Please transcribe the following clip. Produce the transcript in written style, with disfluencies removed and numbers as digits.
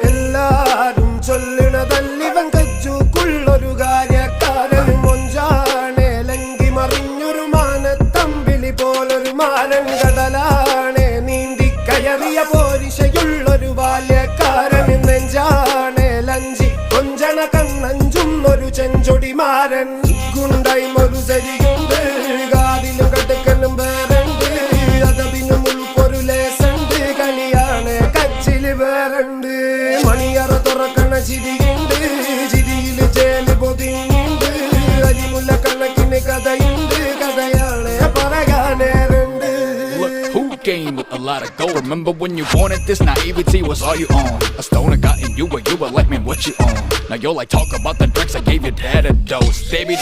എല്ലാരും ചൊല്ലണതല്ലിവൻ കജ്ജുക്കുള്ളൊരു കാര്യക്കാരൻ മൊഞ്ചാണേ ലങ്കി മറിഞ്ഞൊരു മാനത്തമ്പിളി പോലൊരു മാരൻ കടലാണേ നീന്തി കയറിയ പോരിശയുള്ളൊരു ബാല്യക്കാരൻ നെഞ്ചാണേ ലഞ്ചി കൊഞ്ചണ കണ്ണഞ്ചുന്നൊരു ചെഞ്ചൊടിമാരൻ ഗുണ്ടൈമൊരു സരിയുണ്ട് കാതിലും കടുക്കലും വേറുണ്ട് അതപിനും ഉൾപ്പൊരു ലേസുണ്ട് കളിയാണ് കച്ചില് വേറുണ്ട് മണിയറ തുറക്കണ ചിരിയുണ്ട് ചിരിയില് ചേല് പൊതിഞ്ഞുണ്ട് അരിമുല്ല കണക്കിന് കഥയുണ്ട് കഥയാണ് പറയാനേറുണ്ട്. Who came with a lot of gold? Remember when you wanted this? Naivety was all you own. A stoner got in you, but you were like, man, what you own? Now you're like, talk about the drinks I gave your dad a dose. Baby,